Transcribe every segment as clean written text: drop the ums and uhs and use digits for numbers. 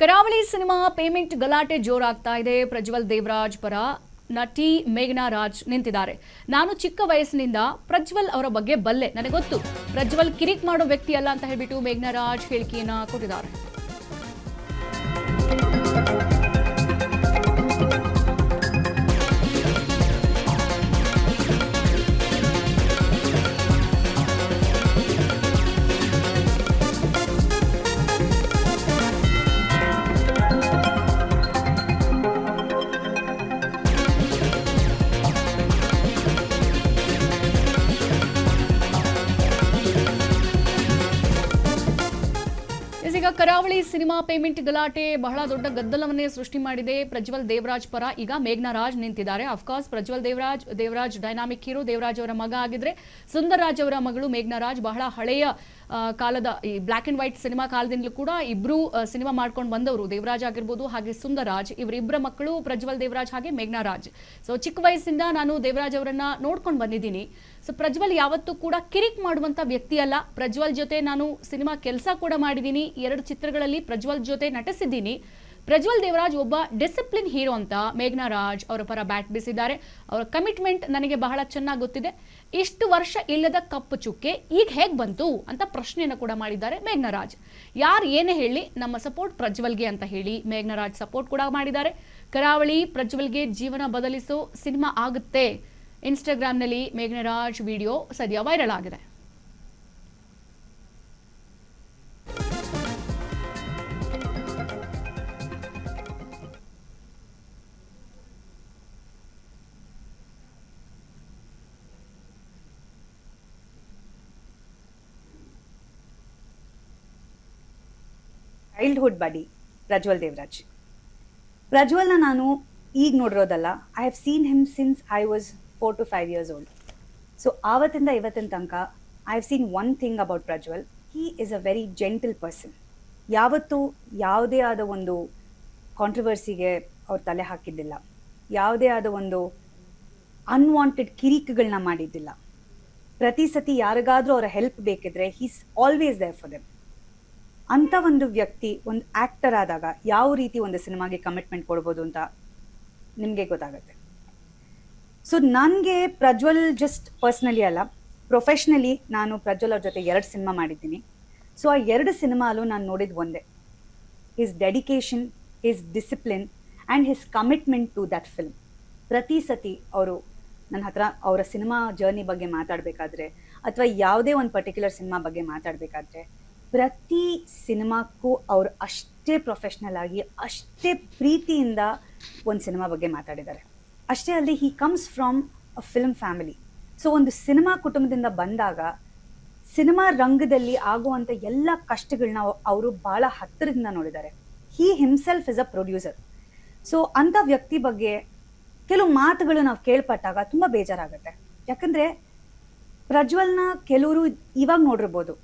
ಕರಾವಳಿ cinema payment ಗಲಾಟೆ ಜೋರಾಗ್ತಾ ಇದೆ. ಪ್ರಜ್ವಲ್ ದೇವರಾಜ್ ಪರ ನಟಿ ಮೇಘನಾ ರಾಜ್ ನಿಂತಿದ್ದಾರೆ. ನಾನು ಚಿಕ್ಕ ವಯಸ್ಸಿನಿಂದ ಪ್ರಜ್ವಲ್ ಅವರ ಬಗ್ಗೆ ಬಲ್ಲೆ, ನನಗೆ ಗೊತ್ತು ಪ್ರಜ್ವಲ್ ಕಿರಿಕ್ ಮಾಡೋ ವ್ಯಕ್ತಿ ಅಲ್ಲ ಅಂತ ಹೇಳಿಬಿಟ್ಟು ಮೇಘನಾ ರಾಜ್ ಹೇಳಿಕೆಯನ್ನ ಕೊಟ್ಟಿದ್ದಾರೆ. ಈಗ ಕರಾವಳಿ ಸಿನಿಮಾ ಪೇಮೆಂಟ್ ಗಲಾಟೆ ಬಹಳ ದೊಡ್ಡ ಗದ್ದಲವನ್ನೇ ಸೃಷ್ಟಿ ಮಾಡಿದೆ. ಪ್ರಜ್ವಲ್ ದೇವರಾಜ್ ಪರ ಈಗ ಮೇಘನಾ ರಾಜ್ ನಿಂತಿದ್ದಾರೆ. Of course Prajwal Devaraj dynamic hero. Devaraj ಅವರ ಮಗ ಆಗಿದ್ರೆ ಸುಂದರ್ ರಾಜ್ ಅವರ ಮಗಳು ಮೇಘನಾ ರಾಜ್. ಬಹಳ ಹಳೆಯ ಕಾಲದ ಈ ಬ್ಲಾಕ್ ಅಂಡ್ ವೈಟ್ ಸಿನಿಮಾ ಕಾಲದಿಂದಲೂ ಕೂಡ ಇಬ್ರು ಸಿನಿಮಾ ಮಾಡ್ಕೊಂಡು ಬಂದವರು. ದೇವರಾಜ್ ಆಗಿರ್ಬೋದು, ಹಾಗೆ ಸುಂದರ್ ರಾಜ್. ಇವರಿಬ್ಬರ ಮಕ್ಕಳು ಪ್ರಜ್ವಲ್ ದೇವರಾಜ್ ಹಾಗೆ ಮೇಘನಾ ರಾಜ್. ಸೊ ಚಿಕ್ಕ ವಯಸ್ಸಿಂದ ನಾನು ದೇವರಾಜ್ ಅವರನ್ನ ನೋಡ್ಕೊಂಡು ಬಂದಿದ್ದೀನಿ. ಸೊ ಪ್ರಜ್ವಲ್ ಯಾವತ್ತೂ ಕೂಡ ಕಿರಿಕ್ ಮಾಡುವಂತ ವ್ಯಕ್ತಿ ಅಲ್ಲ. ಪ್ರಜ್ವಲ್ ಜೊತೆ ನಾನು ಸಿನಿಮಾ ಕೆಲಸ ಕೂಡ ಮಾಡಿದ್ದೀನಿ. 2 ಚಿತ್ರಗಳಲ್ಲಿ ಪ್ರಜ್ವಲ್ ಜೊತೆ ನಟಿಸಿದ್ದೀನಿ. ಪ್ರಜ್ವಲ್ ದೇವರಾಜ್ ಒಬ್ಬ ಡಿಸಿಪ್ಲಿನ್ ಹೀರೋ ಅಂತ ಮೇಘನಾ ರಾಜ್ ಅವರ ಪರ ಬ್ಯಾಟ್ ಬೀಸಿದ್ದಾರೆ. ಅವರ ಕಮಿಟ್ಮೆಂಟ್ ನನಗೆ ಬಹಳ ಚೆನ್ನಾಗಿ ಗೊತ್ತಿದೆ. ಇಷ್ಟು ವರ್ಷ ಇಲ್ಲದ ಕಪ್ಪು ಚುಕ್ಕೆ ಈಗ ಹೇಗೆ ಬಂತು ಅಂತ ಪ್ರಶ್ನೆಯನ್ನು ಕೂಡ ಮಾಡಿದ್ದಾರೆ ಮೇಘನಾ ರಾಜ್. ಯಾರು ಏನೇ ಹೇಳಿ ನಮ್ಮ ಸಪೋರ್ಟ್ ಪ್ರಜ್ವಲ್ಗೆ ಅಂತ ಹೇಳಿ ಮೇಘನಾ ರಾಜ್ ಸಪೋರ್ಟ್ ಕೂಡ ಮಾಡಿದ್ದಾರೆ. ಕರಾವಳಿ ಪ್ರಜ್ವಲ್ಗೆ ಜೀವನ ಬದಲಿಸೋ ಸಿನಿಮಾ ಆಗುತ್ತೆ. ಇನ್ಸ್ಟಾಗ್ರಾಮ್ನಲ್ಲಿ ಮೇಘನಾ ರಾಜ್ ವಿಡಿಯೋ ಸದ್ಯ ವೈರಲ್ ಆಗಿದೆ. Childhood buddy Prajwal Devaraj. ಪ್ರಜ್ವಲ್ನ ನಾನು ಈಗ ನೋಡಿರೋದಲ್ಲ. I have seen him since I was 4 to 5 years old. So ಆವತ್ತಿಂದ ಇವತ್ತಿನ ತನಕ I have seen one thing about Prajwal. He is a very gentle person. ಯಾವತ್ತೂ ಯಾವುದೇ ಆದ ಒಂದು ಕಾಂಟ್ರವರ್ಸಿಗೆ ಅವ್ರು ತಲೆ ಹಾಕಿದ್ದಿಲ್ಲ. ಯಾವುದೇ ಆದ ಒಂದು ಅನ್ವಾಂಟೆಡ್ ಕಿರಿಕುಗಳನ್ನ ಮಾಡಿದ್ದಿಲ್ಲ. ಪ್ರತಿ ಸತಿ ಯಾರಿಗಾದ್ರೂ ಅವರ ಹೆಲ್ಪ್ ಬೇಕಿದ್ರೆ he's always there for them. ಅಂಥ ಒಂದು ವ್ಯಕ್ತಿ ಒಂದು ಆ್ಯಕ್ಟರ್ ಆದಾಗ ಯಾವ ರೀತಿ ಒಂದು ಸಿನಿಮಾಗೆ ಕಮಿಟ್ಮೆಂಟ್ ಕೊಡ್ಬೋದು ಅಂತ ನಿಮಗೆ ಗೊತ್ತಾಗುತ್ತೆ. ಸೊ ನನಗೆ ಪ್ರಜ್ವಲ್ ಜಸ್ಟ್ ಪರ್ಸ್ನಲಿ ಅಲ್ಲ, ಪ್ರೊಫೆಷ್ನಲಿ ನಾನು ಪ್ರಜ್ವಲ್ ಅವ್ರ ಜೊತೆ 2 ಸಿನಿಮಾ ಮಾಡಿದ್ದೀನಿ. ಸೊ ಆ 2 ಸಿನಿಮಾಲು ನಾನು ನೋಡಿದ್ದು ಒಂದೇ, his dedication, his discipline and his commitment to that film. ಪ್ರತಿ ಸತಿ ಅವರು ನನ್ನ ಹತ್ರ ಅವರ ಸಿನಿಮಾ ಜರ್ನಿ ಬಗ್ಗೆ ಮಾತಾಡಬೇಕಾದ್ರೆ ಅಥವಾ ಯಾವುದೇ ಒಂದು ಪರ್ಟಿಕ್ಯುಲರ್ ಸಿನಿಮಾ ಬಗ್ಗೆ ಮಾತಾಡಬೇಕಾದ್ರೆ ಪ್ರತಿ ಸಿನಿಮಾಕ್ಕೂ ಅವರು ಅಷ್ಟೇ ಪ್ರೊಫೆಷ್ನಲ್ ಆಗಿ ಅಷ್ಟೇ ಪ್ರೀತಿಯಿಂದ ಒಂದು ಸಿನಿಮಾ ಬಗ್ಗೆ ಮಾತಾಡಿದ್ದಾರೆ. ಅಷ್ಟೇ ಅಲ್ಲದೆ he comes from a film family. So ಒಂದು ಸಿನಿಮಾ ಕುಟುಂಬದಿಂದ ಬಂದಾಗ ಸಿನಿಮಾ ರಂಗದಲ್ಲಿ ಆಗುವಂಥ ಎಲ್ಲ ಕಷ್ಟಗಳನ್ನ ಅವರು ಭಾಳ ಹತ್ತಿರದಿಂದ ನೋಡಿದ್ದಾರೆ. ಹಿ himself is a producer. So ಅಂಥ ವ್ಯಕ್ತಿ ಬಗ್ಗೆ ಕೆಲವು ಮಾತುಗಳು ನಾವು ಕೇಳ್ಪಟ್ಟಾಗ ತುಂಬ ಬೇಜಾರಾಗುತ್ತೆ. ಯಾಕಂದರೆ ಪ್ರಜ್ವಲ್ನ ಕೆಲವರು ಇವಾಗ ನೋಡಿರ್ಬೋದು,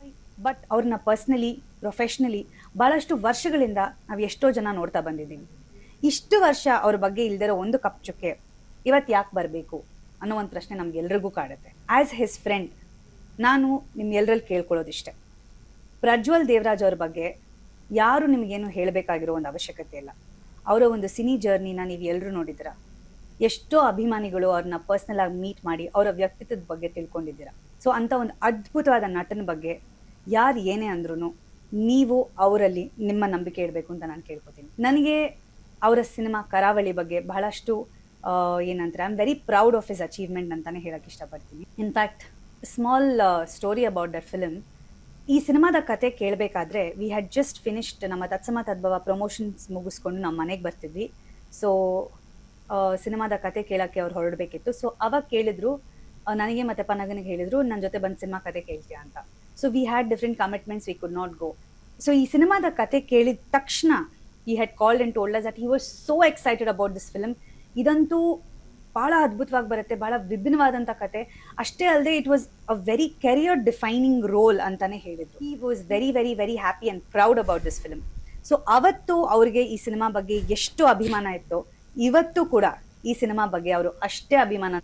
ಬಟ್ ಅವ್ರನ್ನ ಪರ್ಸ್ನಲಿ ಪ್ರೊಫೆಷ್ನಲಿ ಭಾಳಷ್ಟು ವರ್ಷಗಳಿಂದ ನಾವು ಎಷ್ಟೋ ಜನ ನೋಡ್ತಾ ಬಂದಿದ್ದೀವಿ. ಇಷ್ಟು ವರ್ಷ ಅವ್ರ ಬಗ್ಗೆ ಇಲ್ದಿರೋ ಒಂದು ಕಪ್ ಚುಕ್ಕೆ ಇವತ್ತು ಯಾಕೆ ಬರಬೇಕು ಅನ್ನೋ ಒಂದು ಪ್ರಶ್ನೆ ನಮ್ಗೆಲ್ರಿಗೂ ಕಾಡುತ್ತೆ. ಆ್ಯಸ್ ಹಿಸ್ ಫ್ರೆಂಡ್ ನಾನು ನಿಮ್ಗೆಲ್ಲರಲ್ಲಿ ಕೇಳ್ಕೊಳ್ಳೋದಿಷ್ಟೆ, ಪ್ರಜ್ವಲ್ ದೇವರಾಜ್ ಅವ್ರ ಬಗ್ಗೆ ಯಾರು ನಿಮಗೇನು ಹೇಳಬೇಕಾಗಿರೋ ಒಂದು ಅವಶ್ಯಕತೆ ಇಲ್ಲ. ಅವರ ಒಂದು ಸಿನಿ ಜರ್ನಿನ ನೀವು ಎಲ್ಲರೂ ನೋಡಿದ್ದೀರ. ಎಷ್ಟೋ ಅಭಿಮಾನಿಗಳು ಅವ್ರನ್ನ ಪರ್ಸ್ನಲ್ ಆಗಿ ಮೀಟ್ ಮಾಡಿ ಅವರ ವ್ಯಕ್ತಿತ್ವದ ಬಗ್ಗೆ ತಿಳ್ಕೊಂಡಿದ್ದೀರ. ಸೊ ಅಂಥ ಒಂದು ಅದ್ಭುತವಾದ ನಟನ ಬಗ್ಗೆ ಯಾರು ಏನೇ ಅಂದ್ರೂ ನೀವು ಅವರಲ್ಲಿ ನಿಮ್ಮ ನಂಬಿಕೆ ಇಡಬೇಕು ಅಂತ ನಾನು ಕೇಳ್ಕೊತೀನಿ. ನನಗೆ ಅವರ ಸಿನಿಮಾ ಕರಾವಳಿ ಬಗ್ಗೆ ಬಹಳಷ್ಟು ಏನಂತಾರೆ, I am very proud of his achievement ಅಂತಲೇ ಹೇಳಕ್ಕೆ ಇಷ್ಟಪಡ್ತೀನಿ. In fact small story about that film. ಈ ಸಿನಿಮಾದ ಕತೆ ಕೇಳಬೇಕಾದ್ರೆ ವಿ ಹ್ಯಾಡ್ ಜಸ್ಟ್ ಫಿನಿಶ್ಡ್ ನಮ್ಮ ತತ್ಸಮ ತದ್ಭವ ಪ್ರಮೋಷನ್ಸ್ ಮುಗಿಸ್ಕೊಂಡು ನಮ್ಮ ಮನೆಗೆ ಬರ್ತಿದ್ವಿ. ಸೊ ಸಿನಿಮಾದ ಕತೆ ಕೇಳೋಕ್ಕೆ ಅವ್ರು ಹೊರಡಬೇಕಿತ್ತು. ಸೊ ಅವಾಗ ಕೇಳಿದ್ರು, ನನಗೆ ಮತ್ತು ಪನಗನಿಗೆ ಹೇಳಿದ್ರು, ನನ್ನ ಜೊತೆ ಬಂದು ಸಿನಿಮಾ ಕತೆ ಕೇಳ್ತೀಯಾ ಅಂತ. So we had different commitments, we could not go. So ಈ ಸಿನಿಮಾದ ಕತೆ ಕೇಳಿದ ತಕ್ಷಣ he had called and told us that he was so excited about this film. ಇದಂತೂ ಭಾಳ ಅದ್ಭುತವಾಗಿ ಬರುತ್ತೆ, ಭಾಳ ವಿಭಿನ್ನವಾದಂಥ ಕತೆ. ಅಷ್ಟೇ ಅಲ್ಲದೆ it was a very career defining role ಅಂತಾನೆ ಹೇಳಿದ್ರು. He was very very very happy and proud about this film. So ಅವತ್ತು ಅವ್ರಿಗೆ ಈ ಸಿನಿಮಾ ಬಗ್ಗೆ ಎಷ್ಟು ಅಭಿಮಾನ ಇತ್ತೋ ಇವತ್ತು ಕೂಡ ಈ ಸಿನಿಮಾ ಬಗ್ಗೆ ಅವರು ಅಷ್ಟೇ ಅಭಿಮಾನ